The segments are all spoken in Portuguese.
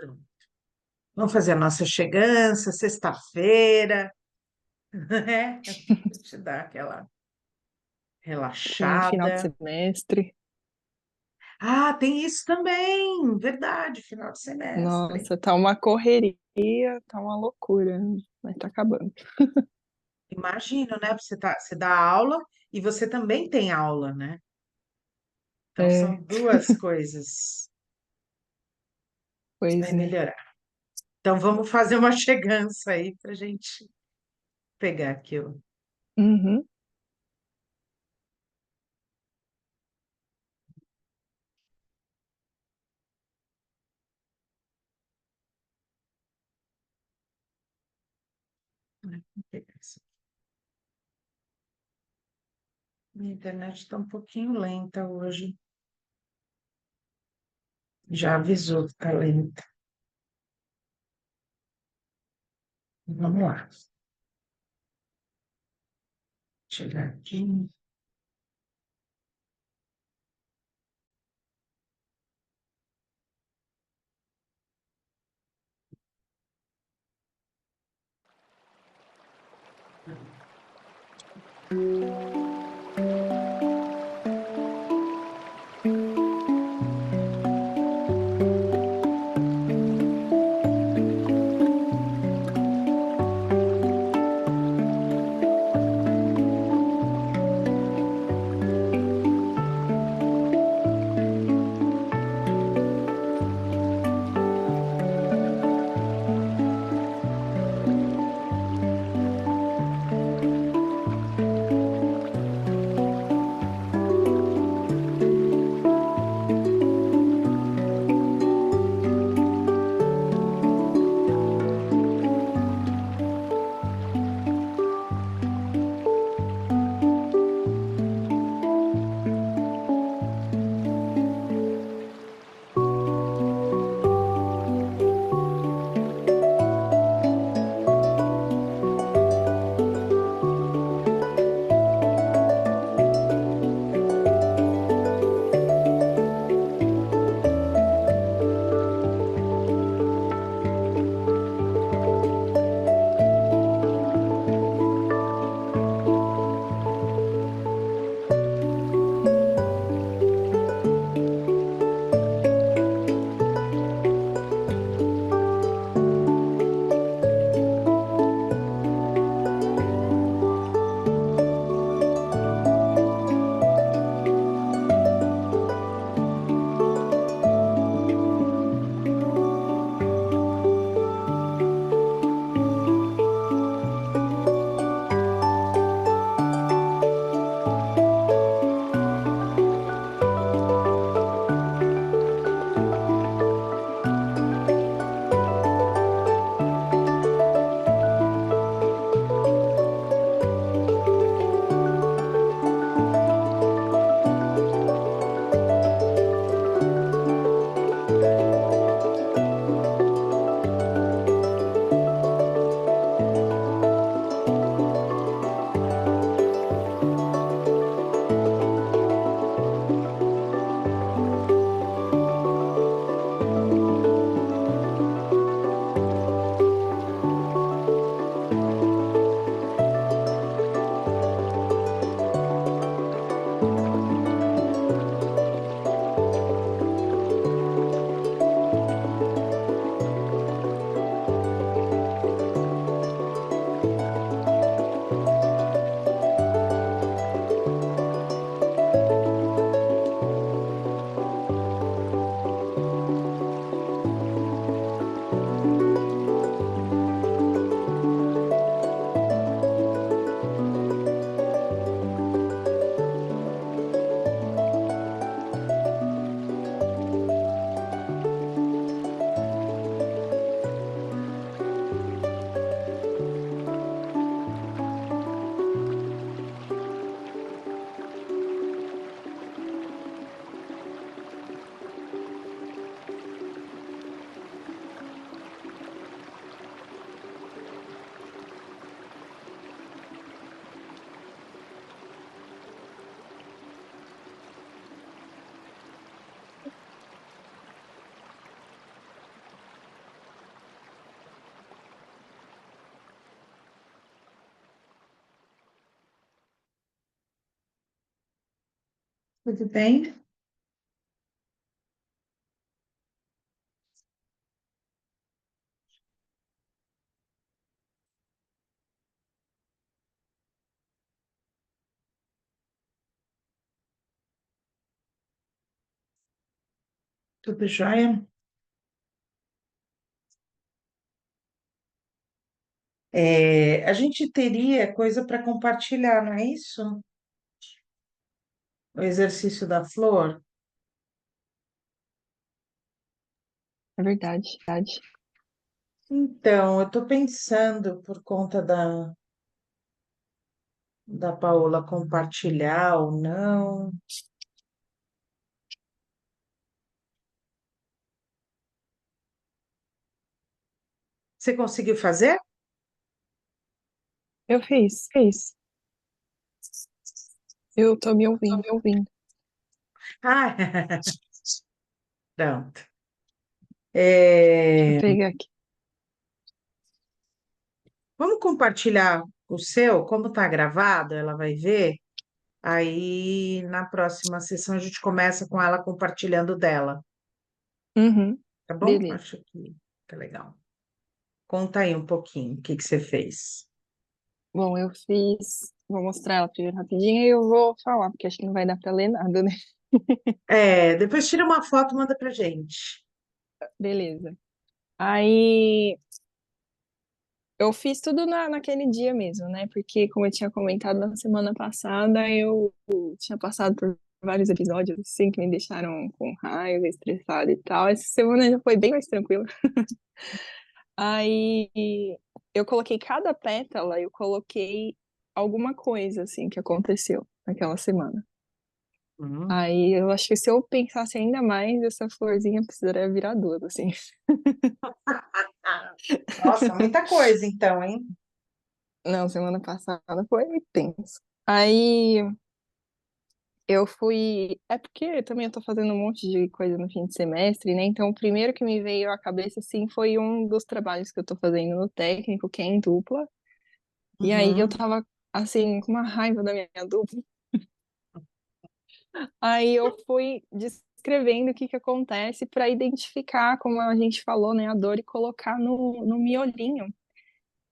Pronto. Vamos fazer a nossa chegança, sexta-feira, né? Te dar aquela Tem final de relaxada. semestre. Ah, tem isso também, verdade, final de semestre. Nossa, tá uma correria, tá uma loucura, mas tá acabando. Imagino, né? Você dá aula e você também tem aula, né? Então É, são duas coisas. pois Vai é. melhorar. Então vamos fazer uma chegança aí para a gente pegar aqui o. Uhum. Vou pegar isso. Minha internet está um pouquinho lenta hoje. Já avisou que está lenta. Vamos lá. Chegar aqui. Tudo bem? Tudo jóia? A gente teria coisa para compartilhar, não é isso? O exercício da flor. É verdade, verdade. Então, eu estou pensando, por conta da Paola compartilhar ou não. Você conseguiu fazer? Eu fiz. Eu tô me ouvindo, me ouvindo. Ah, pronto. Deixa eu É, pegar aqui. vamos compartilhar o seu, como está gravado, ela vai ver. Aí, na próxima sessão, a gente começa com ela compartilhando dela, Uhum, tá bom? beleza. Acho que tá legal. Conta aí um pouquinho o que que você fez. Bom, eu fiz. Vou mostrar ela primeiro rapidinho e eu vou falar, porque acho que não vai dar pra ler nada, né? Depois tira uma foto e manda pra gente. Beleza. Aí eu fiz tudo naquele dia mesmo, né? Porque, como eu tinha comentado na semana passada, eu tinha passado por vários episódios, assim, que me deixaram com raiva, estressada e tal. Essa semana já foi bem mais tranquila. Aí eu coloquei cada pétala, eu coloquei alguma coisa, assim, que aconteceu naquela semana. Hum. Aí eu acho que se eu pensasse ainda mais, essa florzinha precisaria virar duas, assim. Nossa, muita coisa então, hein? Não, semana passada foi tenso. Aí eu fui. É porque também eu tô fazendo um monte de coisa no fim de semestre, né? Então, o primeiro que me veio à cabeça, assim, foi um dos trabalhos que eu tô fazendo no técnico, que é em dupla. E aí eu Uhum, tava, assim, com uma raiva da minha dupla. Aí eu fui descrevendo o que que acontece para identificar, como a gente falou, né, a dor e colocar no miolinho.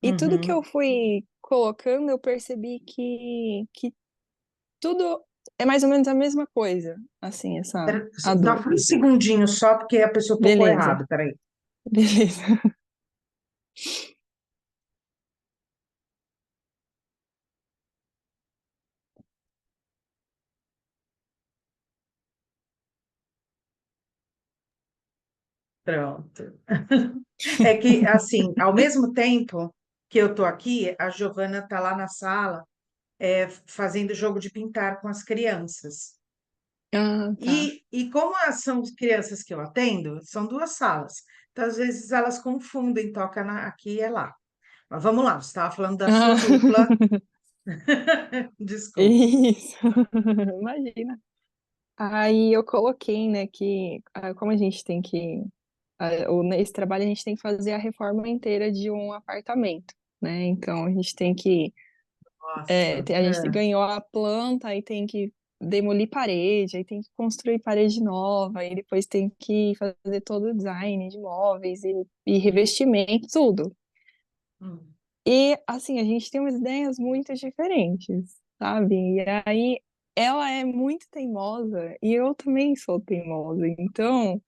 E tudo que eu uhum. fui colocando, eu percebi que tudo é mais ou menos a mesma coisa, assim, a Dá dor. um segundinho só, porque a pessoa tocou Beleza, errado, peraí. beleza. Pronto. É que, assim, ao mesmo tempo que eu tô aqui, a Giovana tá lá na sala, fazendo jogo de pintar com as crianças. Ah, tá. E como são crianças que eu atendo, são duas salas. Então, às vezes, elas confundem, toca aqui e é lá. Mas vamos lá, você estava falando da sua Ah, dupla. Desculpa. isso. Imagina. Aí eu coloquei, né, que como a gente tem que nesse trabalho a gente tem que fazer a reforma inteira de um apartamento, né? Então a gente tem que Nossa. a gente ganhou a planta, aí tem que demolir parede, aí tem que construir parede nova, aí depois tem que fazer todo o design de móveis e revestimento, tudo. Hum. E assim, a gente tem umas ideias muito diferentes, sabe? E aí ela é muito teimosa e eu também sou teimosa. Então,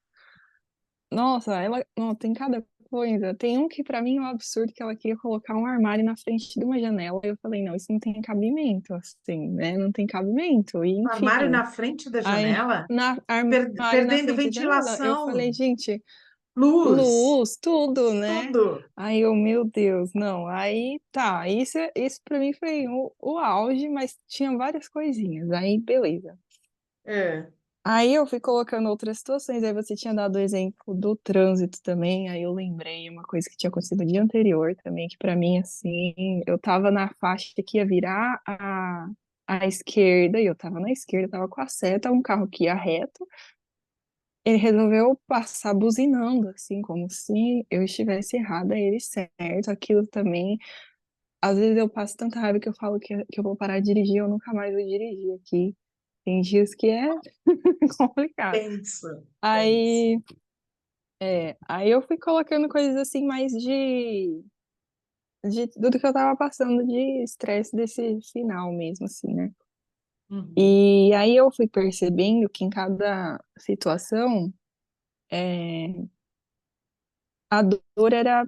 nossa, ela não, tem cada coisa. Tem um que pra mim é um absurdo que ela queria colocar um armário na frente de uma janela. Eu falei, não, isso não tem cabimento, assim, né? Não tem cabimento. E Um armário enfim, na frente da aí janela, armário na perdendo frente da janela, eu ventilação, falei, gente, luz, luz, tudo, né? tudo. Aí eu, meu Deus, não. Aí tá, isso para mim foi o auge, mas tinha várias coisinhas. Aí beleza. É. Aí eu fui colocando outras situações, aí você tinha dado o exemplo do trânsito também, aí eu lembrei uma coisa que tinha acontecido no dia anterior também, que pra mim, assim, eu tava na faixa que ia virar a esquerda, e eu tava na esquerda, tava com a seta, um carro que ia reto, ele resolveu passar buzinando, assim, como se eu estivesse errada, ele certo, aquilo também, às vezes eu passo tanta raiva que eu falo que eu vou parar de dirigir, eu nunca mais vou dirigir aqui. Tem dias que é complicado. Pensa, pensa. Aí, aí eu fui colocando coisas assim mais de tudo que eu tava passando de estresse desse final mesmo, assim, né? Uhum, E aí eu fui percebendo que em cada situação a dor era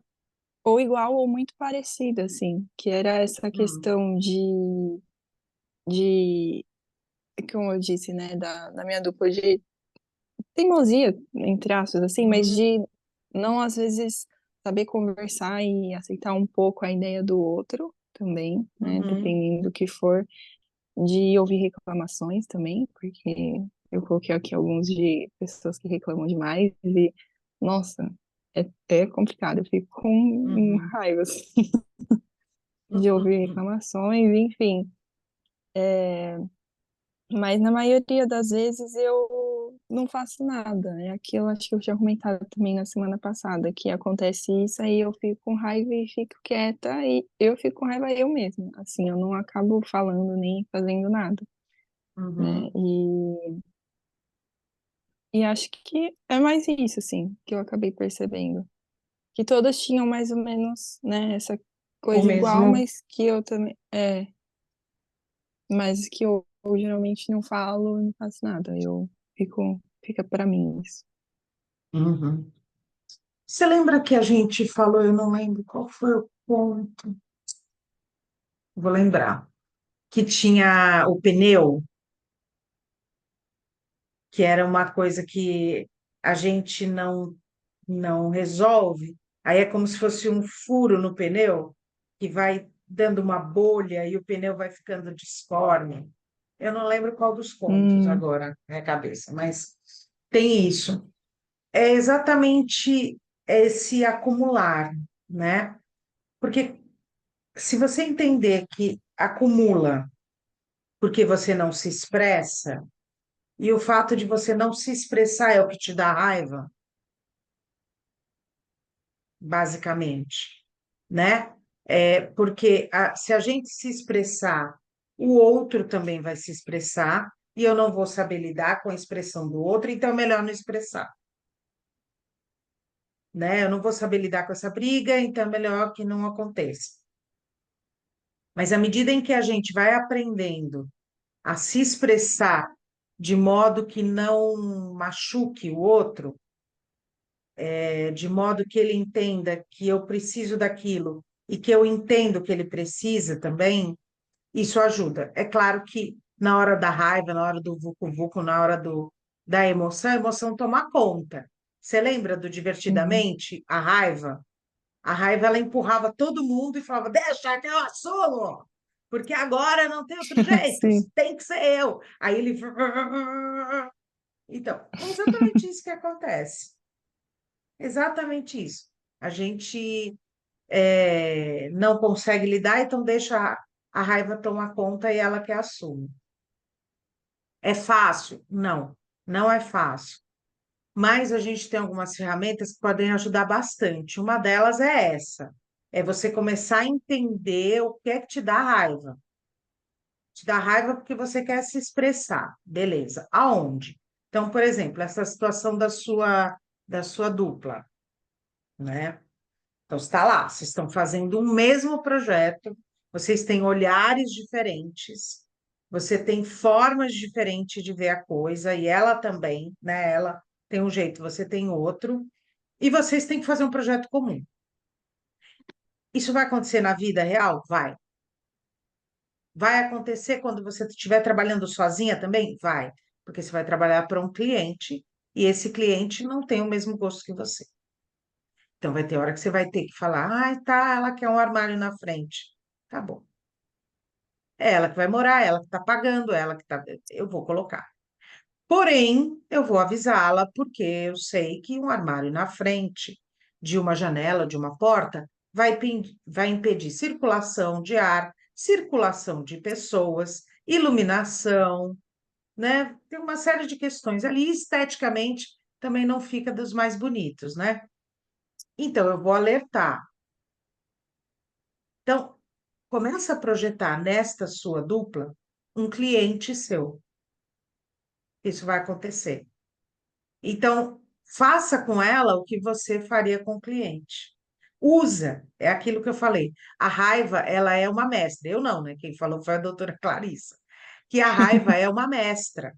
ou igual ou muito parecida, assim, que era essa uhum, questão de como eu disse, né, da minha dupla de teimosia, entre aspas, assim, mas uhum, de não, às vezes, saber conversar e aceitar um pouco a ideia do outro também, né, uhum, dependendo do que for, de ouvir reclamações também, porque eu coloquei aqui alguns de pessoas que reclamam demais e, nossa, é complicado, eu fico com uhum, raiva, assim, de ouvir uhum, reclamações, enfim. Mas na maioria das vezes eu não faço nada. É aquilo, acho que eu tinha comentado também na semana passada, que acontece isso, aí eu fico com raiva e fico quieta, e eu fico com raiva eu mesma. Assim, eu não acabo falando nem fazendo nada, né? uhum. E acho que é mais isso, assim, que eu acabei percebendo. Que todas tinham mais ou menos, né, essa O coisa igual, mesmo. mas que eu também. Mas que eu geralmente não falo, não faço nada. Fica pra mim isso. Uhum. Você lembra que a gente falou, eu não lembro qual foi o ponto, vou lembrar, que tinha o pneu, que era uma coisa que a gente não resolve, aí é como se fosse um furo no pneu, que vai dando uma bolha e o pneu vai ficando disforme. Eu não lembro qual dos pontos Hum, agora na minha cabeça, mas tem isso. É exatamente esse acumular, né? Porque se você entender que acumula porque você não se expressa, e o fato de você não se expressar é o que te dá raiva, basicamente, né? Porque se a gente se expressar, o outro também vai se expressar, e eu não vou saber lidar com a expressão do outro, então é melhor não expressar, né? Eu não vou saber lidar com essa briga, então é melhor que não aconteça. Mas à medida em que a gente vai aprendendo a se expressar de modo que não machuque o outro, de modo que ele entenda que eu preciso daquilo e que eu entendo que ele precisa também, isso ajuda. É claro que na hora da raiva, na hora do vucu-vucu, na hora da emoção, a emoção toma conta. Você lembra do uhum. Divertidamente? A raiva? A raiva, ela empurrava todo mundo e falava: Deixa que eu assumo, porque agora não tem outro jeito, Sim. tem que ser eu. Aí ele. Então, é exatamente isso que acontece. Exatamente isso. A gente não consegue lidar, então deixa a raiva tomar conta e ela que assume. É fácil? Não, não é fácil. Mas a gente tem algumas ferramentas que podem ajudar bastante. Uma delas é essa: é você começar a entender o que é que te dá raiva. Te dá raiva porque você quer se expressar. Beleza. Aonde? Então, por exemplo, essa situação da sua dupla, né? Então, está lá, vocês estão fazendo um mesmo projeto, vocês têm olhares diferentes, você tem formas diferentes de ver a coisa, e ela também, né? Ela tem um jeito, você tem outro, e vocês têm que fazer um projeto comum. Isso vai acontecer na vida real? Vai. Vai acontecer quando você estiver trabalhando sozinha também? Vai. Porque você vai trabalhar para um cliente, e esse cliente não tem o mesmo gosto que você. Então, vai ter hora que você vai ter que falar: ai, tá, ela quer um armário na frente. Tá bom. É ela que vai morar, ela que está pagando, ela que está. Eu vou colocar. Porém, eu vou avisá-la, porque eu sei que um armário na frente de uma janela, de uma porta, vai impedir circulação de ar, circulação de pessoas, iluminação, né? Tem uma série de questões ali. Esteticamente, também não fica dos mais bonitos, né? Então, eu vou alertar. Então, começa a projetar nesta sua dupla um cliente seu. Isso vai acontecer. Então, faça com ela o que você faria com o cliente. Usa, é aquilo que eu falei. A raiva, ela é uma mestra. Eu não, né? Quem falou foi a doutora Clarissa. Que a raiva é uma mestra.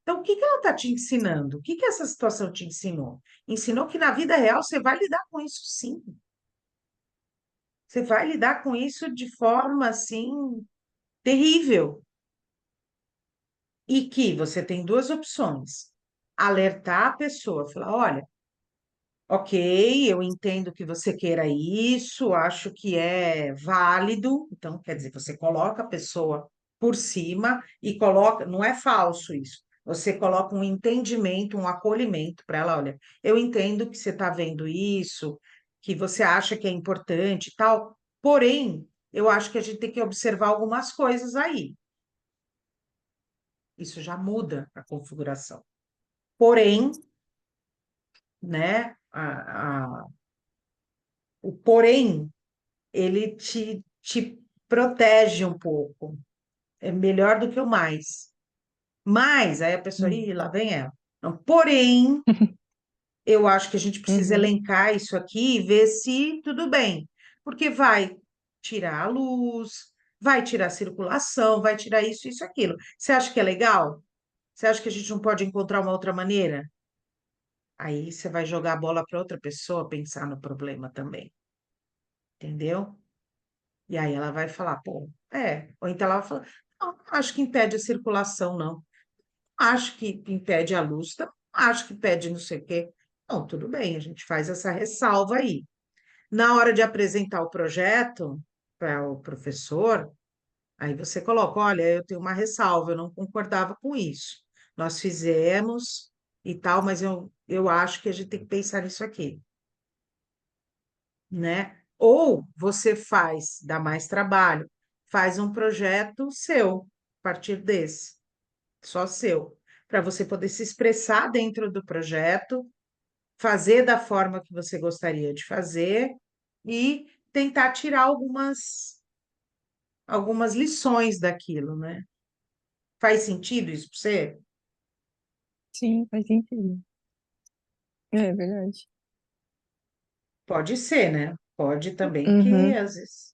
Então, o que que ela está te ensinando? O que que essa situação te ensinou? Ensinou que na vida real você vai lidar com isso sim. Você vai lidar com isso de forma assim terrível. E que você tem duas opções: alertar a pessoa, falar, olha, ok, eu entendo que você queira isso, acho que é válido. Então, quer dizer, você coloca a pessoa por cima e coloca, não é falso isso. Você coloca um entendimento, um acolhimento para ela, olha, eu entendo que você está vendo isso, que você acha que é importante e tal, porém, eu acho que a gente tem que observar algumas coisas aí. Isso já muda a configuração. Porém, né, o porém ele te protege um pouco. É melhor do que o mais. Mas, aí a pessoa, Hum. ih, lá vem ela. Não, porém, eu acho que a gente precisa Uhum. elencar isso aqui e ver se tudo bem. Porque vai tirar a luz, vai tirar a circulação, vai tirar isso, isso, aquilo. Você acha que é legal? Você acha que a gente não pode encontrar uma outra maneira? Aí você vai jogar a bola para outra pessoa pensar no problema também, entendeu? E aí ela vai falar, pô, é. Ou então ela vai falar, não, acho que impede a circulação, não. Acho que impede a luz, não. Acho que impede não sei o quê. Não, tudo bem, a gente faz essa ressalva aí. Na hora de apresentar o projeto para o professor, aí você coloca, olha, eu tenho uma ressalva, eu não concordava com isso. Nós fizemos e tal, mas eu acho que a gente tem que pensar nisso aqui, né? Ou você faz, dá mais trabalho, faz um projeto seu, a partir desse, só seu, para você poder se expressar dentro do projeto, fazer da forma que você gostaria de fazer e tentar tirar algumas lições daquilo, né? Faz sentido isso para você? Sim, faz sentido. É verdade. Pode ser, né? Pode também que Uhum, às vezes,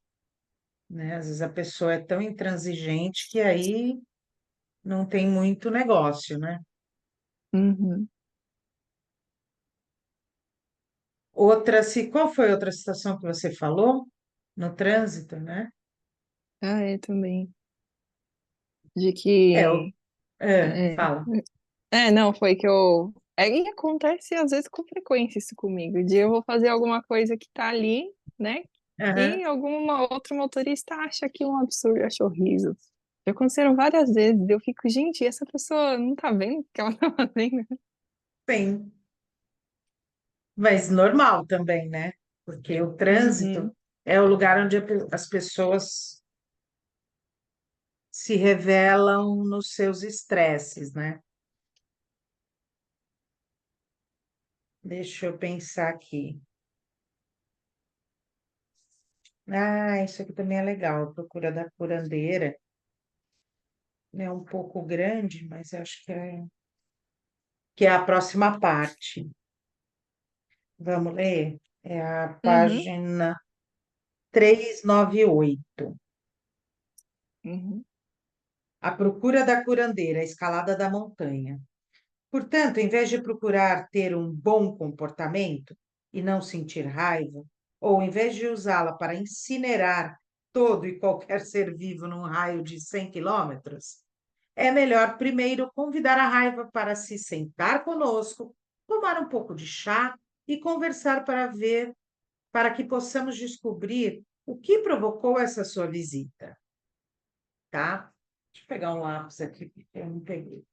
né? Às vezes a pessoa é tão intransigente que aí não tem muito negócio, né? uhum. Qual foi a outra situação que você falou? No trânsito, né? Ah, é também. De É, que. É, fala. não, foi que eu. É, e acontece às vezes com frequência isso comigo, de eu vou fazer alguma coisa que tá ali, né? Aham, E alguma outro motorista acha aquilo um absurdo, acha horrível. Já aconteceram várias vezes, eu fico, gente, essa pessoa não tá vendo o que ela tá fazendo? sim, mas normal também, né? Porque o trânsito Uhum, é o lugar onde as pessoas se revelam nos seus estresses, né? Deixa eu pensar aqui. Ah, isso aqui também é legal. A Procura da Curandeira. É um pouco grande, mas acho que é a próxima parte. Vamos ler? É a uhum, página 398. uhum, A procura da curandeira, a escalada da montanha. Portanto, em vez de procurar ter um bom comportamento e não sentir raiva, ou em vez de usá-la para incinerar todo e qualquer ser vivo num raio de 100 quilômetros, é melhor primeiro convidar a raiva para se sentar conosco, tomar um pouco de chá e conversar para que possamos descobrir o que provocou essa sua visita, tá? Deixa eu pegar um lápis aqui, porque eu não peguei.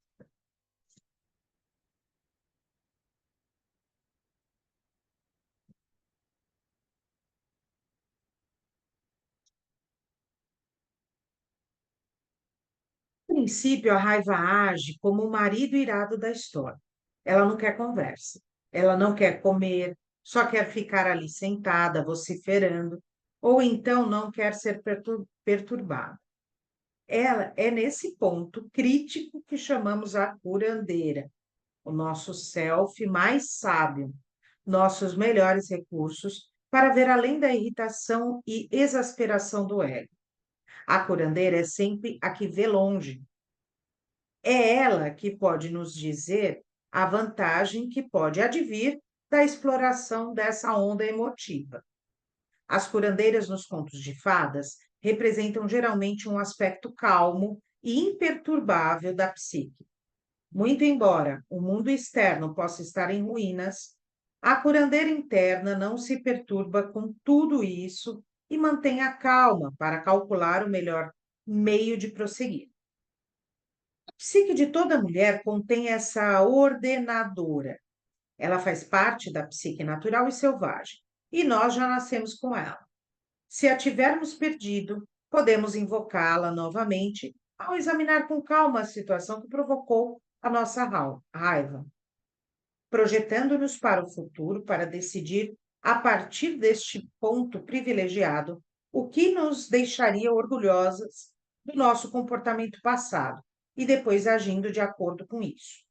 No princípio, a raiva age como o marido irado da história. Ela não quer conversa, ela não quer comer, só quer ficar ali sentada, vociferando, ou então não quer ser perturbada. Ela é nesse ponto crítico que chamamos a curandeira, o nosso self mais sábio, nossos melhores recursos para ver além da irritação e exasperação do ego. A curandeira é sempre a que vê longe. É ela que pode nos dizer a vantagem que pode advir da exploração dessa onda emotiva. As curandeiras nos contos de fadas representam geralmente um aspecto calmo e imperturbável da psique. Muito embora o mundo externo possa estar em ruínas, a curandeira interna não se perturba com tudo isso e mantém a calma para calcular o melhor meio de prosseguir. A psique de toda mulher contém essa ordenadora. Ela faz parte da psique natural e selvagem, e nós já nascemos com ela. Se a tivermos perdido, podemos invocá-la novamente ao examinar com calma a situação que provocou a nossa raiva, projetando-nos para o futuro para decidir, a partir deste ponto privilegiado, o que nos deixaria orgulhosas do nosso comportamento passado e depois agindo de acordo com isso.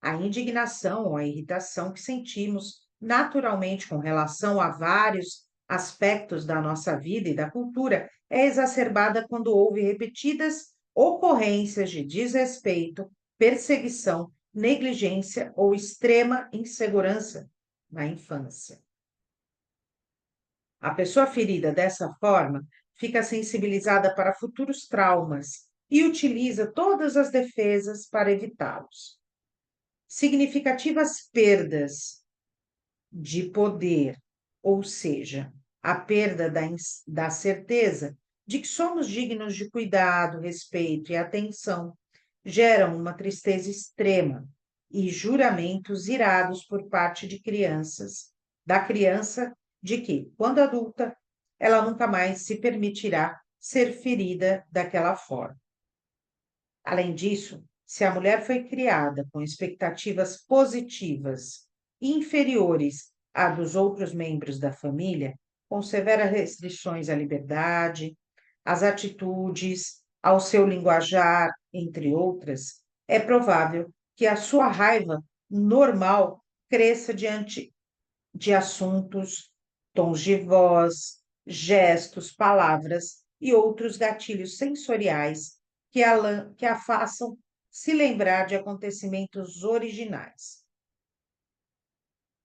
A indignação ou a irritação que sentimos naturalmente com relação a vários aspectos da nossa vida e da cultura é exacerbada quando houve repetidas ocorrências de desrespeito, perseguição, negligência ou extrema insegurança na infância. A pessoa ferida dessa forma fica sensibilizada para futuros traumas e utiliza todas as defesas para evitá-los. Significativas perdas de poder, ou seja, a perda da certeza de que somos dignos de cuidado, respeito e atenção, geram uma tristeza extrema e juramentos irados por parte da criança, de que, quando adulta, ela nunca mais se permitirá ser ferida daquela forma. Além disso, se a mulher foi criada com expectativas positivas inferiores à dos outros membros da família, com severas restrições à liberdade, às atitudes, ao seu linguajar, entre outras, é provável que a sua raiva normal cresça diante de assuntos, tons de voz, gestos, palavras e outros gatilhos sensoriais que a façam se lembrar de acontecimentos originais.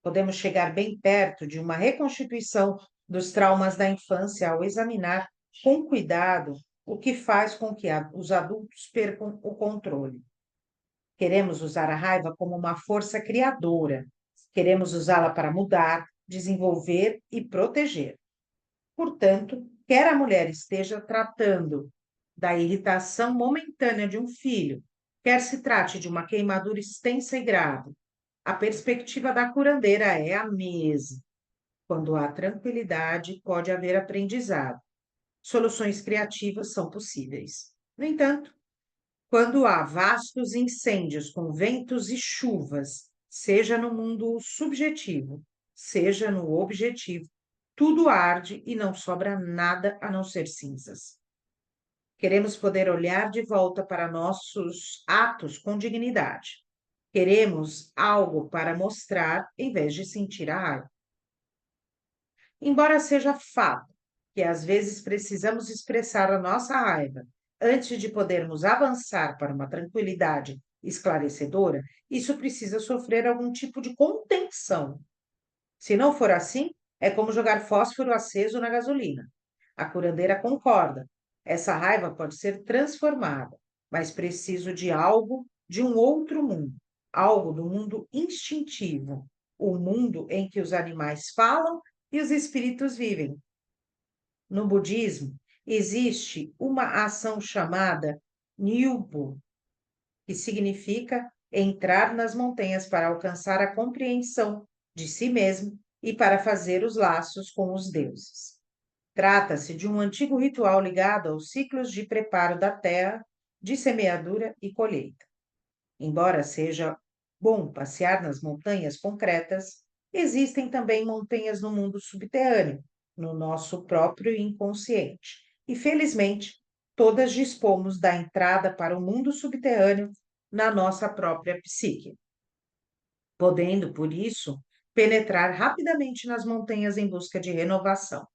Podemos chegar bem perto de uma reconstituição dos traumas da infância ao examinar com cuidado o que faz com que os adultos percam o controle. Queremos usar a raiva como uma força criadora. Queremos usá-la para mudar, desenvolver e proteger. Portanto, quer a mulher esteja tratando da irritação momentânea de um filho, quer se trate de uma queimadura extensa e grave, a perspectiva da curandeira é a mesma. Quando há tranquilidade, pode haver aprendizado. Soluções criativas são possíveis. No entanto, quando há vastos incêndios com ventos e chuvas, seja no mundo subjetivo, seja no objetivo, tudo arde e não sobra nada a não ser cinzas. Queremos poder olhar de volta para nossos atos com dignidade. Queremos algo para mostrar em vez de sentir a raiva. Embora seja fato que às vezes precisamos expressar a nossa raiva antes de podermos avançar para uma tranquilidade esclarecedora, isso precisa sofrer algum tipo de contenção. Se não for assim, é como jogar fósforo aceso na gasolina. A curandeira concorda. Essa raiva pode ser transformada, mas preciso de algo de um outro mundo, algo do mundo instintivo, o mundo em que os animais falam e os espíritos vivem. No budismo, existe uma ação chamada Nyubo, que significa entrar nas montanhas para alcançar a compreensão de si mesmo e para fazer os laços com os deuses. Trata-se de um antigo ritual ligado aos ciclos de preparo da terra, de semeadura e colheita. Embora seja bom passear nas montanhas concretas, existem também montanhas no mundo subterrâneo, no nosso próprio inconsciente. E, felizmente, todas dispomos da entrada para o mundo subterrâneo na nossa própria psique, podendo, por isso, penetrar rapidamente nas montanhas em busca de renovação.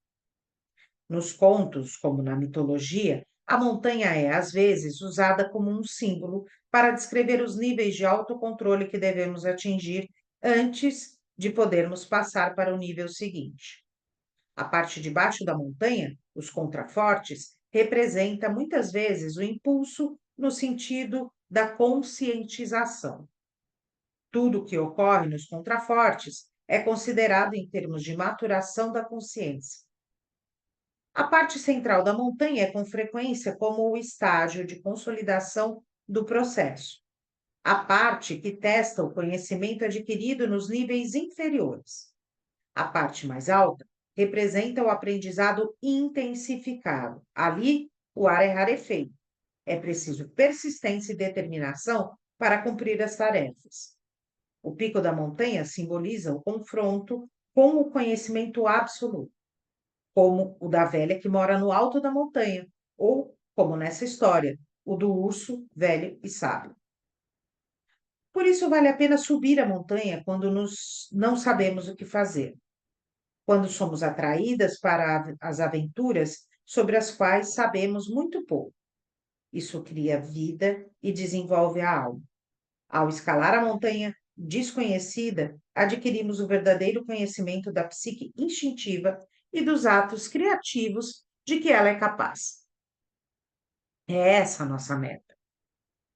Nos contos, como na mitologia, a montanha é, às vezes, usada como um símbolo para descrever os níveis de autocontrole que devemos atingir antes de podermos passar para o nível seguinte. A parte de baixo da montanha, os contrafortes, representa muitas vezes o impulso no sentido da conscientização. Tudo o que ocorre nos contrafortes é considerado em termos de maturação da consciência. A parte central da montanha é com frequência como o estágio de consolidação do processo, a parte que testa o conhecimento adquirido nos níveis inferiores. A parte mais alta representa o aprendizado intensificado. Ali, o ar é rarefeito. É preciso persistência e determinação para cumprir as tarefas. O pico da montanha simboliza o confronto com o conhecimento absoluto, como o da velha que mora no alto da montanha, ou, como nessa história, o do urso velho e sábio. Por isso, vale a pena subir a montanha quando não sabemos o que fazer, quando somos atraídas para as aventuras sobre as quais sabemos muito pouco. Isso cria vida e desenvolve a alma. Ao escalar a montanha desconhecida, adquirimos o verdadeiro conhecimento da psique instintiva e dos atos criativos de que ela é capaz. É essa a nossa meta.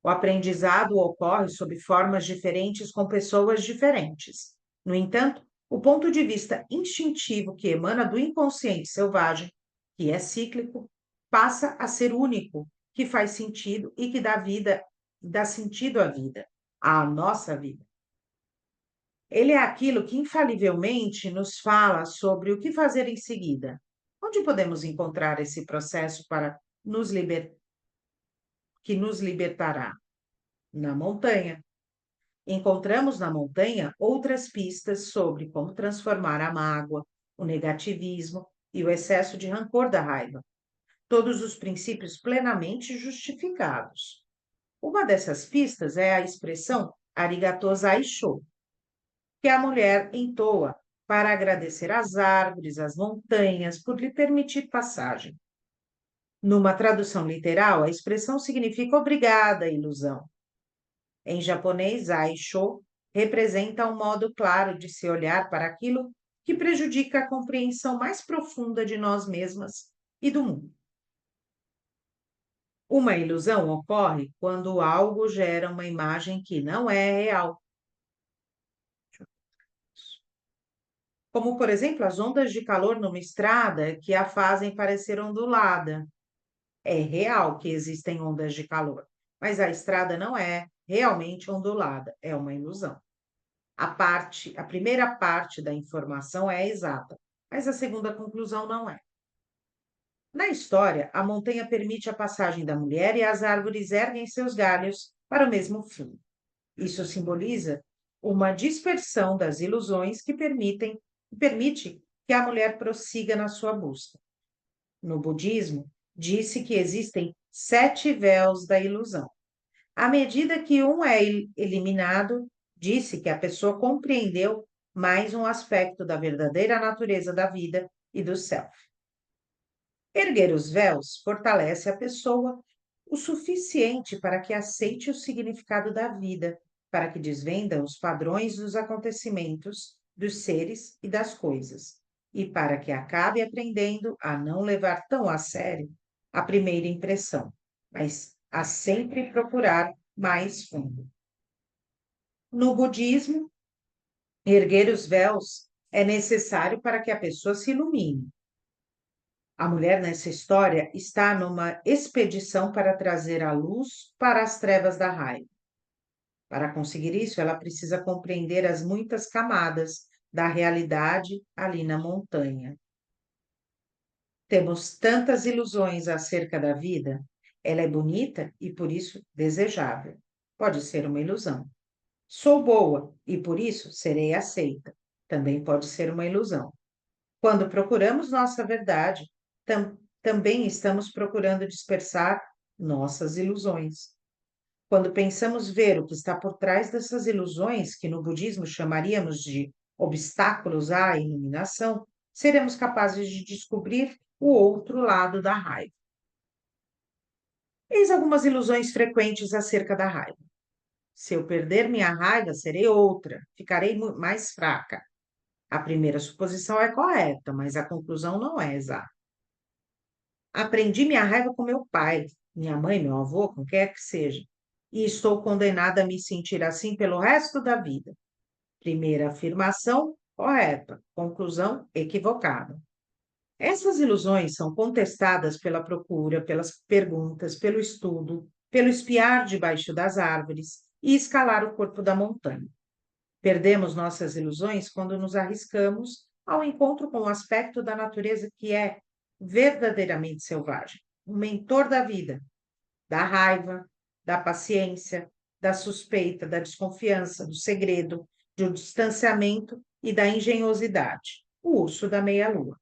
O aprendizado ocorre sob formas diferentes com pessoas diferentes. No entanto, o ponto de vista instintivo que emana do inconsciente selvagem, que é cíclico, passa a ser único, que faz sentido e que dá sentido à vida, à nossa vida. Ele é aquilo que infalivelmente nos fala sobre o que fazer em seguida. Onde podemos encontrar esse processo para que nos libertará? Na montanha. Encontramos na montanha outras pistas sobre como transformar a mágoa, o negativismo e o excesso de rancor da raiva. Todos os princípios plenamente justificados. Uma dessas pistas é a expressão arigatou zaishou, que a mulher entoa para agradecer às árvores, às montanhas, por lhe permitir passagem. Numa tradução literal, a expressão significa obrigada, ilusão. Em japonês, aisho representa um modo claro de se olhar para aquilo que prejudica a compreensão mais profunda de nós mesmas e do mundo. Uma ilusão ocorre quando algo gera uma imagem que não é real, como, por exemplo, as ondas de calor numa estrada que a fazem parecer ondulada. É real que existem ondas de calor, mas a estrada não é realmente ondulada, é uma ilusão. A primeira parte da informação é exata, mas a segunda conclusão não é. Na história, a montanha permite a passagem da mulher e as árvores erguem seus galhos para o mesmo fim. Isso simboliza uma dispersão das ilusões que permite que a mulher prossiga na sua busca. No budismo, disse que existem 7 véus da ilusão. À medida que um é eliminado, disse que a pessoa compreendeu mais um aspecto da verdadeira natureza da vida e do self. Erguer os véus fortalece a pessoa o suficiente para que aceite o significado da vida, para que desvenda os padrões dos acontecimentos, dos seres e das coisas, e para que acabe aprendendo a não levar tão a sério a primeira impressão, mas a sempre procurar mais fundo. No budismo, erguer os véus é necessário para que a pessoa se ilumine. A mulher nessa história está numa expedição para trazer a luz para as trevas da raiva. Para conseguir isso, ela precisa compreender as muitas camadas da realidade ali na montanha. Temos tantas ilusões acerca da vida. Ela é bonita e por isso desejável. Pode ser uma ilusão. Sou boa e por isso serei aceita. Também pode ser uma ilusão. Quando procuramos nossa verdade, também estamos procurando dispersar nossas ilusões. Quando pensamos ver o que está por trás dessas ilusões, que no budismo chamaríamos de obstáculos à iluminação, seremos capazes de descobrir o outro lado da raiva. Eis algumas ilusões frequentes acerca da raiva. Se eu perder minha raiva, serei outra, ficarei mais fraca. A primeira suposição é correta, mas a conclusão não é exata. Aprendi minha raiva com meu pai, minha mãe, meu avô, com quem quer que seja, e estou condenada a me sentir assim pelo resto da vida. Primeira afirmação, correta. Conclusão, equivocada. Essas ilusões são contestadas pela procura, pelas perguntas, pelo estudo, pelo espiar debaixo das árvores e escalar o corpo da montanha. Perdemos nossas ilusões quando nos arriscamos ao encontro com um aspecto da natureza que é verdadeiramente selvagem, o mentor da vida, da raiva, da paciência, da suspeita, da desconfiança, do segredo, do distanciamento e da engenhosidade, o urso da meia-lua.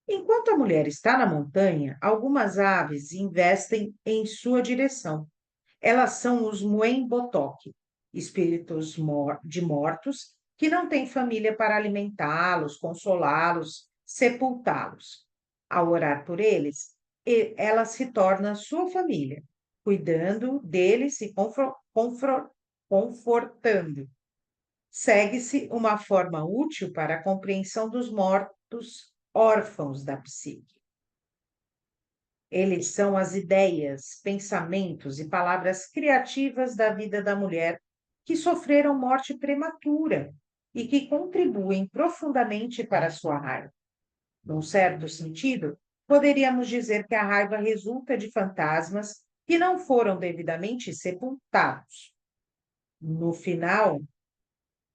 Enquanto a mulher está na montanha, algumas aves investem em sua direção. Elas são os Muembotoque, espíritos de mortos que não têm família para alimentá-los, consolá-los, sepultá-los. Ao orar por eles, ela se torna sua família, cuidando deles e confortando. Segue-se uma forma útil para a compreensão dos mortos órfãos da psique. Eles são as ideias, pensamentos e palavras criativas da vida da mulher que sofreram morte prematura e que contribuem profundamente para a sua raiva. Num certo sentido, poderíamos dizer que a raiva resulta de fantasmas que não foram devidamente sepultados. No final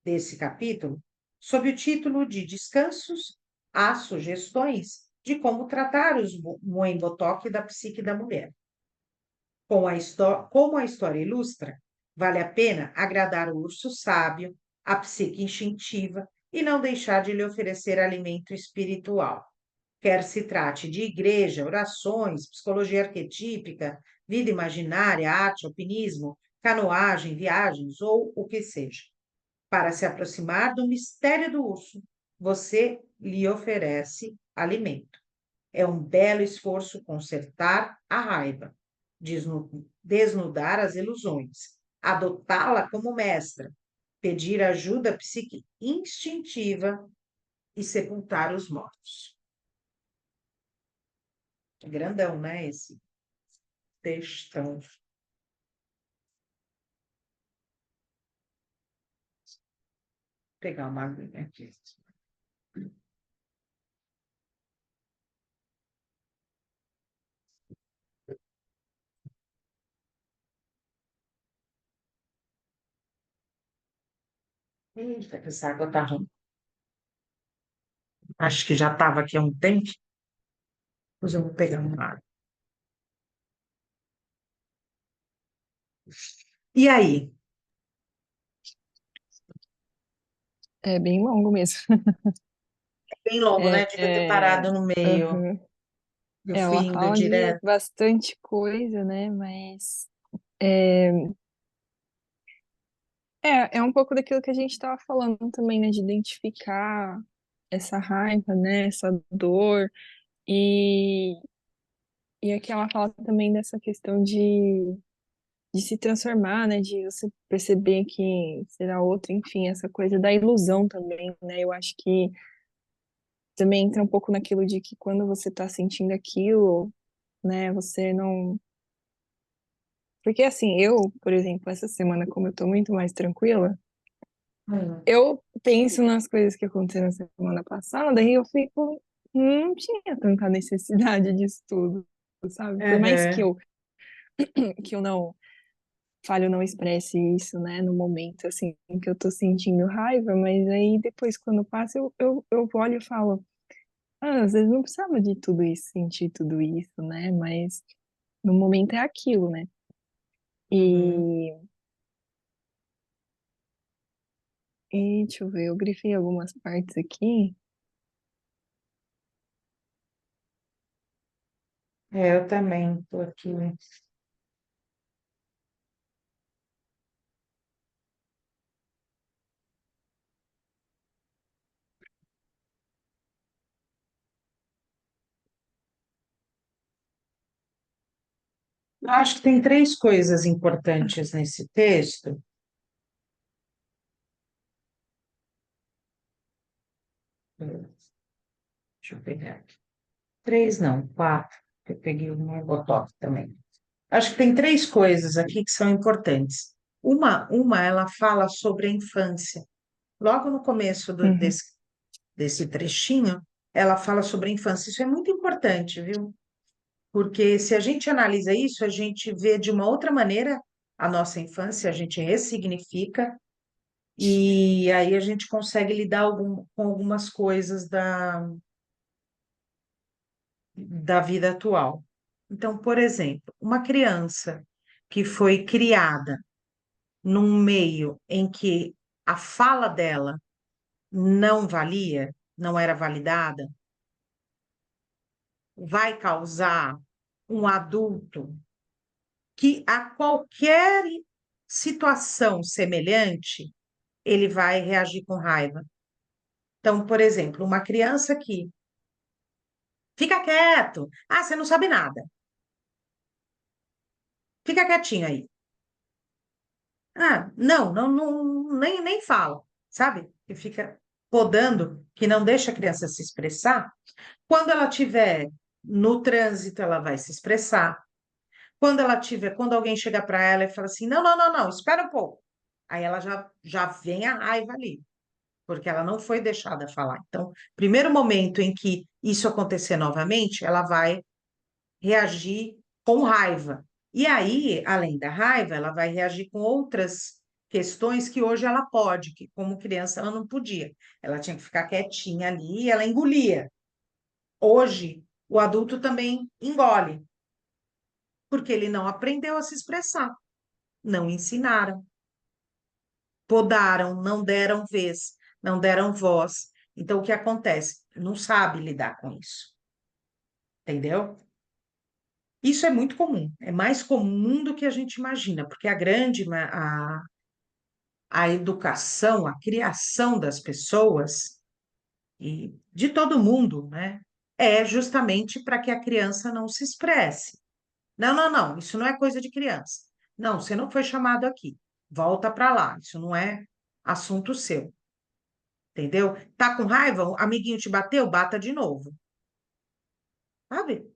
desse capítulo, sob o título de Descansos, há sugestões de como tratar os Moembotoque da psique da mulher. Como a história ilustra, vale a pena agradar o urso sábio, a psique instintiva e não deixar de lhe oferecer alimento espiritual. Quer se trate de igreja, orações, psicologia arquetípica, vida imaginária, arte, alpinismo, canoagem, viagens ou o que seja. Para se aproximar do mistério do urso, você lhe oferece alimento. É um belo esforço consertar a raiva, desnudar as ilusões, adotá-la como mestra, pedir ajuda psique instintiva e sepultar os mortos. É grandão, né, esse textão. Vou pegar uma aguinha aqui. Eita, que essa água tá ruim. Acho que já estava aqui há um tempo. Depois eu vou pegar uma água. E aí? É bem longo mesmo. Bem longo, né? É, Devia ter é, parado no meio. aham. Eu fui Ela indo fala de direto. bastante coisa, né? Mas é, é um pouco daquilo que a gente estava falando também, né? De identificar essa raiva, né? Essa dor. E, e aqui ela fala também dessa questão de se transformar, né? De você perceber que será outro, enfim, essa coisa da ilusão também, né? Eu acho que também entra um pouco naquilo de que quando você está sentindo aquilo, né? Você não. Porque assim, eu, por exemplo, essa semana, como eu tô muito mais tranquila, Hum, eu penso nas coisas que aconteceram na semana passada e eu fico, não tinha tanta necessidade disso tudo, sabe? Por mais aham, que eu não fale, eu não expresse isso, né, no momento, assim, que eu tô sentindo raiva, mas aí depois, quando passa, eu olho e falo, ah, às vezes não precisava de tudo isso, sentir tudo isso, né, mas no momento é aquilo, né? uhum. E, e deixa eu ver, eu grifei algumas partes aqui. Eu também estou aqui. Eu acho que tem três coisas importantes nesse texto. Deixa eu pegar aqui. Três, não, quatro. Eu peguei um botox também. Acho que tem três coisas aqui que são importantes. Uma, ela fala sobre a infância. Logo no começo Uhum, desse trechinho, ela fala sobre a infância. Isso é muito importante, viu? Porque se a gente analisa isso, a gente vê de uma outra maneira a nossa infância, a gente ressignifica e aí a gente consegue lidar com algumas coisas da vida atual. Então, por exemplo, uma criança que foi criada num meio em que a fala dela não valia, não era validada, vai causar um adulto que a qualquer situação semelhante, ele vai reagir com raiva. Então, por exemplo, uma criança que fica quieto, ah, você não sabe nada, fica quietinho aí. Ah, não, nem fala, sabe? Que fica podando, que não deixa a criança se expressar. Quando ela tiver no trânsito, ela vai se expressar. Quando alguém chegar para ela e fala assim, não, espera um pouco. Aí ela já vem a raiva ali, porque ela não foi deixada falar. Então, primeiro momento em que isso acontecer novamente, ela vai reagir com raiva. E aí, além da raiva, ela vai reagir com outras questões que hoje ela pode, que como criança ela não podia. Ela tinha que ficar quietinha ali e ela engolia. Hoje, o adulto também engole, porque ele não aprendeu a se expressar, não ensinaram, podaram, não deram vez, não deram voz. Então, o que acontece? Não sabe lidar com isso, entendeu? Isso é muito comum, é mais comum do que a gente imagina, porque a educação, a criação das pessoas e de todo mundo, né, é justamente para que a criança não se expresse. Não, isso não é coisa de criança. Não, você não foi chamado aqui. Volta para lá, isso não é assunto seu, entendeu? Tá com raiva? O amiguinho te bateu? Bata de novo, sabe?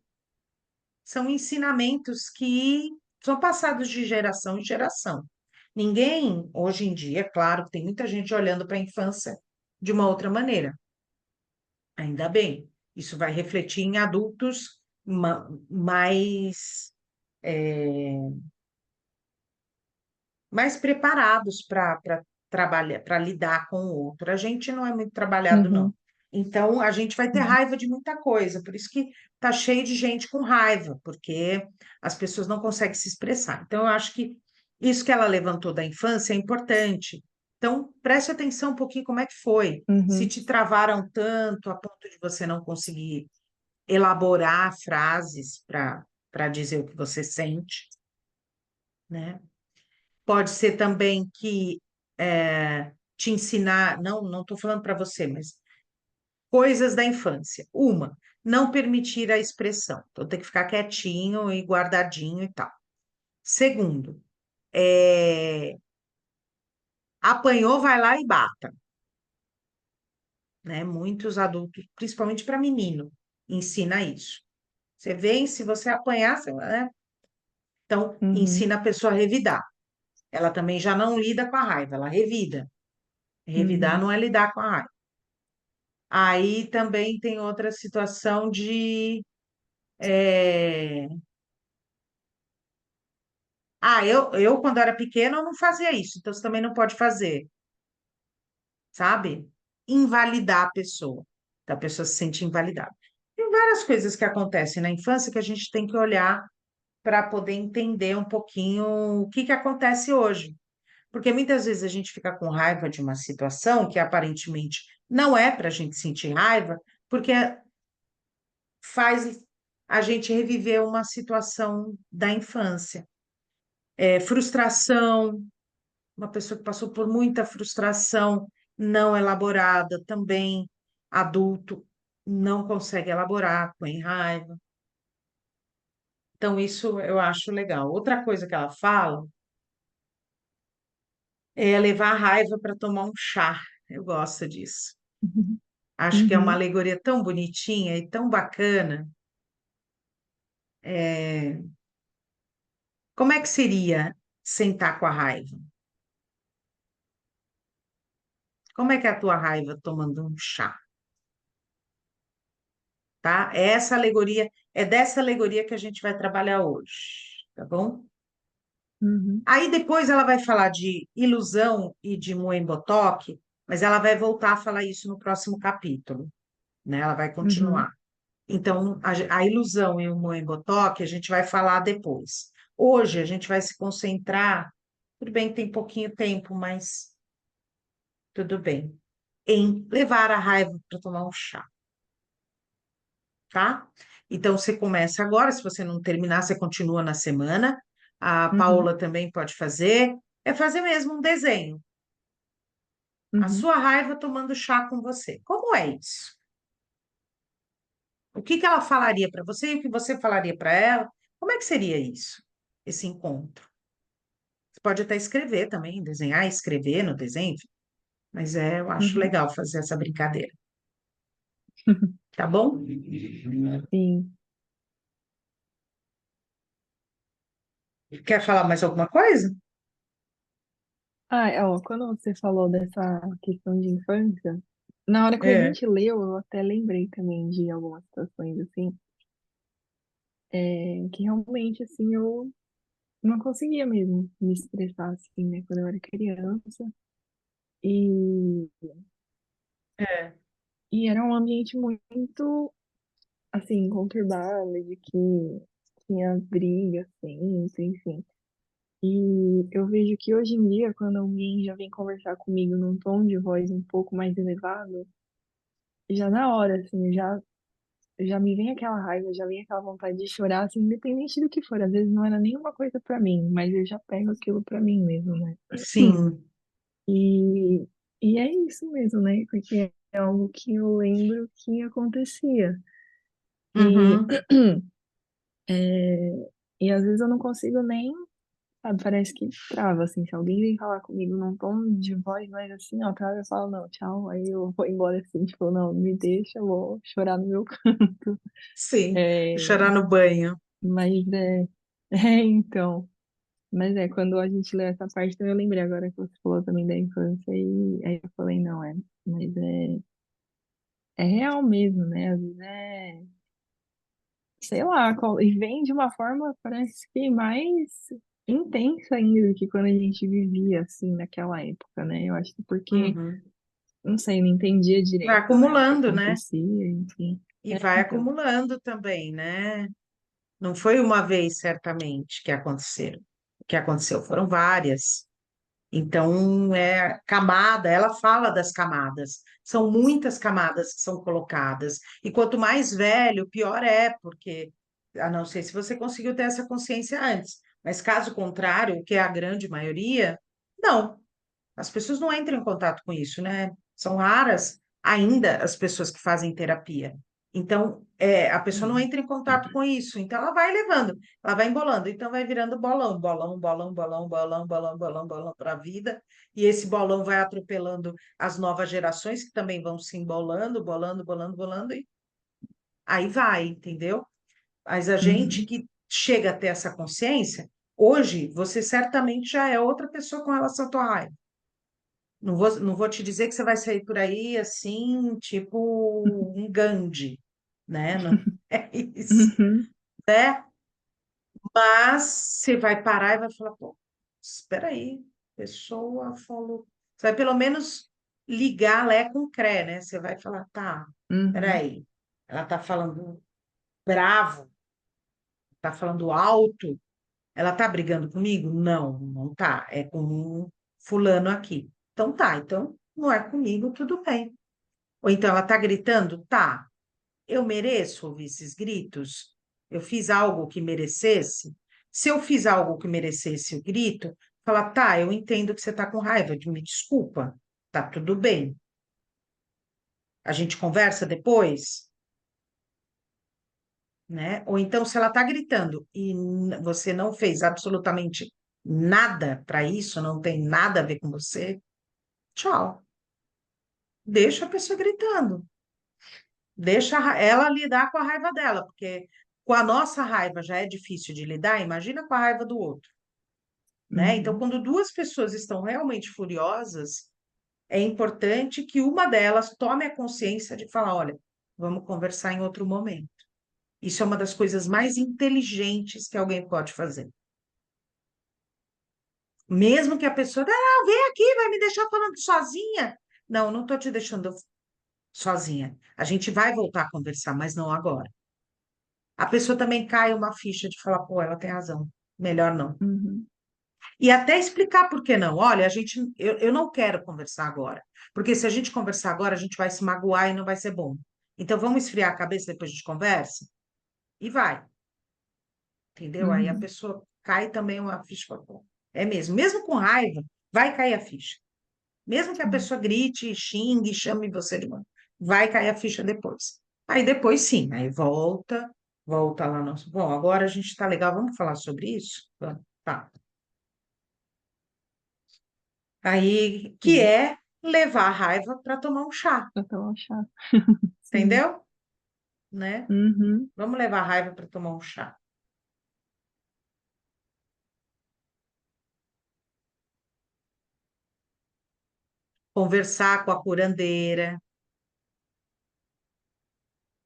São ensinamentos que são passados de geração em geração. Ninguém, hoje em dia, é claro que tem muita gente olhando para a infância de uma outra maneira. Ainda bem, isso vai refletir em adultos mais, é, mais preparados para trabalhar, para lidar com o outro. A gente não é muito trabalhado, não. uhum, Então, a gente vai ter uhum, raiva de muita coisa, por isso que tá cheio de gente com raiva, porque as pessoas não conseguem se expressar. Então, eu acho que isso que ela levantou da infância é importante. Então, preste atenção um pouquinho como é que foi. Se uhum, te travaram tanto a ponto de você não conseguir elaborar frases para dizer o que você sente, né? Pode ser também que te ensinar, não estou falando para você, mas coisas da infância. Uma, não permitir a expressão. Então, tem que ficar quietinho e guardadinho e tal. Segundo, é, apanhou, vai lá e bata, né? Muitos adultos, principalmente para menino, ensina isso. Você vem, se você apanhar, você, né? Então, uhum, ensina a pessoa a revidar. Ela também já não lida com a raiva, ela revida. Revidar uhum, não é lidar com a raiva. Aí também tem outra situação de. é, Ah, quando era pequena, eu não fazia isso, então você também não pode fazer, sabe? Invalidar a pessoa. Então, a pessoa se sente invalidada. Tem várias coisas que acontecem na infância que a gente tem que olhar para poder entender um pouquinho o que acontece hoje. Porque muitas vezes a gente fica com raiva de uma situação que aparentemente não é para a gente sentir raiva, porque faz. a gente reviver uma situação da infância. Frustração, uma pessoa que passou por muita frustração não elaborada, também adulto não consegue elaborar, põe raiva. Então, isso eu acho legal. Outra coisa que ela fala é levar a raiva para tomar um chá. Eu gosto disso. Acho que é uma Uhum, alegoria tão bonitinha e tão bacana. Como é que seria sentar com a raiva? Como é que é a tua raiva tomando um chá? Tá? É dessa alegoria que a gente vai trabalhar hoje, tá bom? uhum, Aí depois ela vai falar de ilusão e de Muembotoque, mas ela vai voltar a falar isso no próximo capítulo, né? Ela vai uhum, continuar. Então, a ilusão e o Moembotoque a gente vai falar depois. Hoje a gente vai se concentrar, tudo bem que tem pouquinho tempo, mas tudo bem, em levar a raiva para tomar um chá, tá? Então, você começa agora, se você não terminar, você continua na semana. A uhum, Paola também pode fazer. É fazer mesmo um desenho. A uhum, sua raiva tomando chá com você. Como é isso? O que que ela falaria para você e o que você falaria para ela? Como é que seria isso, esse encontro? Você pode até escrever também, desenhar, escrever no desenho, enfim, mas eu acho uhum. legal fazer essa brincadeira, tá bom? Sim. Quer falar mais alguma coisa? Ah, ó, quando você falou dessa questão de infância, na hora que a É. gente leu, eu até lembrei também de algumas situações, assim, que realmente, assim, eu não conseguia mesmo me expressar, assim, né, quando eu era criança. E, É. e era um ambiente muito, assim, conturbado, de que tinha briga sempre, enfim. E eu vejo que hoje em dia, quando alguém já vem conversar comigo num tom de voz um pouco mais elevado, já na hora, assim, já me vem aquela raiva, já vem aquela vontade de chorar, assim, independente do que for. Às vezes não era nenhuma coisa pra mim, mas eu já pego aquilo pra mim mesmo, né? Sim. E, e é isso mesmo, né? Porque é algo que eu lembro que acontecia. E, Uhum. e às vezes eu não consigo nem, sabe, parece que trava, assim. Se alguém vem falar comigo num tom de voz mais assim, ó, trava, eu falo, não, tchau. Aí eu vou embora assim, tipo, não, me deixa, eu vou chorar no meu canto. Sim. É, Chorar no banho. mas então. Mas quando a gente lê essa parte, então eu lembrei agora que você falou também da infância, e aí eu falei, não, mas é real mesmo, né? Às vezes sei lá, e vem de uma forma, parece que mais intensa ainda do que quando a gente vivia, assim, naquela época, né? Eu acho que porque, Uhum. não sei, não entendia Vai direito, né, o que acumulando, né? acontecia, enfim. E vai Então, acumulando também, né? Não foi uma vez, certamente, que aconteceram. O que aconteceu foram várias. Então, é camada, ela fala das camadas. São muitas camadas que são colocadas. E quanto mais velho, pior é, porque, a não ser se você conseguiu ter essa consciência antes. Mas caso contrário, que é a grande maioria, não. As pessoas não entram em contato com isso, né? São raras ainda as pessoas que fazem terapia. Então, a pessoa não entra em contato com isso. Então, ela vai levando, ela vai embolando. Então, vai virando bolão, bolão, bolão, bolão, bolão, bolão, bolão, bolão para a vida. E esse bolão vai atropelando as novas gerações que também vão se embolando, bolando, bolando, bolando. E aí vai, entendeu? Mas a gente uhum, que chega a ter essa consciência, hoje, você certamente já é outra pessoa com relação à tua raiva. Não vou te dizer que você vai sair por aí assim, tipo um Gandhi, né? Não é isso, uhum, né? Mas você vai parar e vai falar, pô, espera aí, a pessoa falou. Você vai pelo menos ligar Lé com Cré, né? Você vai falar, tá, espera uhum, aí, ela tá falando bravo, tá falando alto, ela tá brigando comigo? Não, não tá, é com um fulano aqui. Então tá, então não é comigo, tudo bem. Ou então ela tá gritando? Tá. Eu mereço ouvir esses gritos? eu fiz algo que merecesse. Se eu fiz algo que merecesse o grito, falar, tá, eu entendo que você está com raiva, me desculpa, tá tudo bem. A gente conversa depois, né? Ou então, se ela está gritando e você não fez absolutamente nada para isso, não tem nada a ver com você, tchau. Deixa a pessoa gritando. Deixa ela lidar com a raiva dela, porque com a nossa raiva já é difícil de lidar, imagina com a raiva do outro, né? Então, Uhum. quando duas pessoas estão realmente furiosas, é importante que uma delas tome a consciência de falar, olha, vamos conversar em outro momento. Isso é uma das coisas mais inteligentes que alguém pode fazer. Mesmo que a pessoa, ah, vem aqui, vai me deixar falando sozinha. Não, não estou te deixando sozinha. A gente vai voltar a conversar, mas não agora. A pessoa também cai uma ficha de falar, pô, ela tem razão. Melhor não. Uhum. E até explicar por que não. Olha, eu não quero conversar agora. Porque se a gente conversar agora, a gente vai se magoar e não vai ser bom. Então vamos esfriar a cabeça, depois a gente conversa? E vai. Entendeu? Aí a Uhum. pessoa cai também uma ficha. Fala, pô, é mesmo. Mesmo com raiva, vai cair a ficha. Mesmo que a Sim. pessoa grite, xingue, chame você de mano, vai cair a ficha depois. Aí depois sim, aí volta lá nosso. Bom, agora a gente tá legal, vamos falar sobre isso? Vamos. Tá. Aí que Sim. é levar a raiva para tomar um chá, Pra tomar um chá. Sim. entendeu? Né? Uhum. Vamos levar a raiva para tomar um chá. Conversar com a curandeira,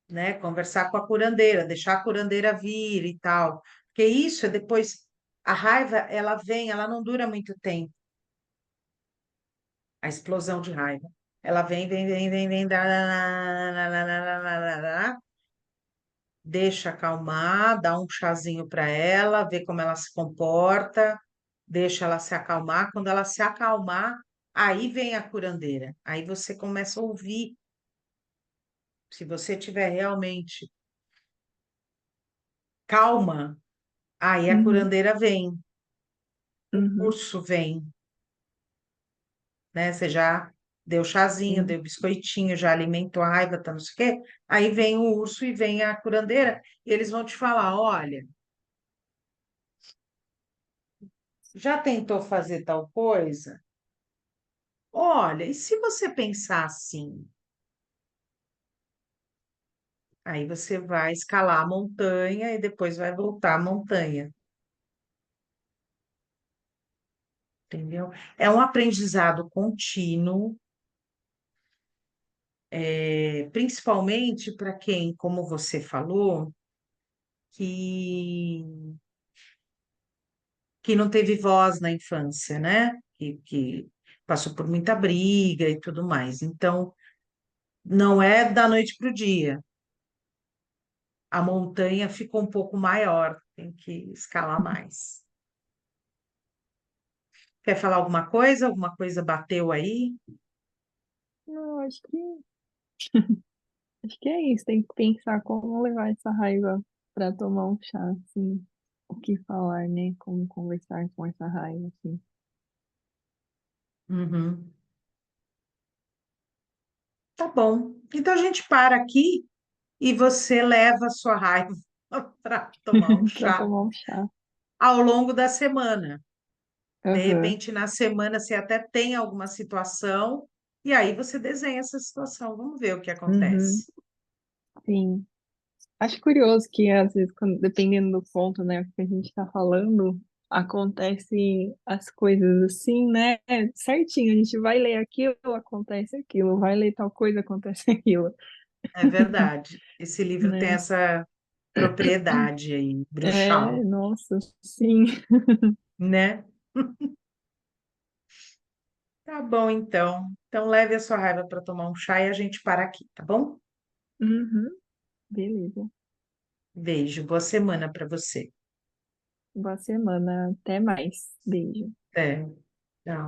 né? Conversar com a curandeira, deixar a curandeira vir e tal. Porque isso é depois, a raiva, ela vem, ela não dura muito tempo, a explosão de raiva. Ela vem, dá, deixa acalmar, dá um chazinho para ela, vê como ela se comporta, deixa ela se acalmar. Quando ela se acalmar, aí vem a curandeira. Aí você começa a ouvir. Se você tiver realmente calma, aí a Uhum. curandeira vem, o Uhum. urso vem, né? Você já deu chazinho, Sim. deu biscoitinho, já alimentou a raiva, tá não sei o quê. Aí vem o urso e vem a curandeira, e eles vão te falar: olha, já tentou fazer tal coisa? Olha, e se você pensar assim? Aí você vai escalar a montanha e depois vai voltar à montanha, entendeu? É um aprendizado contínuo, principalmente para quem, como você falou, que, que não teve voz na infância, né? Que passou por muita briga e tudo mais. Então, não é da noite para o dia. A montanha ficou um pouco maior, tem que escalar mais. Quer falar alguma coisa? Alguma coisa bateu aí? Não, acho que é isso. Tem que pensar como levar essa raiva pra tomar um chá, assim. O que falar, né? Como conversar com essa raiva, assim. Uhum. Tá bom. Então a gente para aqui e você leva a sua raiva para tomar um Pra chá tomar um chá. ao longo da semana. De Aham. repente, na semana, você até tem alguma situação e aí você desenha essa situação. Vamos ver o que Uhum. acontece. Sim. Acho curioso que, às vezes, dependendo do ponto, né, que a gente tá falando, acontecem as coisas assim, né? Certinho. A gente vai ler aquilo, acontece aquilo. Vai ler tal coisa, acontece aquilo, É verdade. Esse livro tem né? essa propriedade aí, É, bruxal, nossa, sim. né? Tá bom, então. Então leve a sua raiva para tomar um chá e a gente para aqui, tá bom? Uhum. Beleza. Beijo, boa semana para você. Boa semana. Até mais. Beijo. Até. Tchau.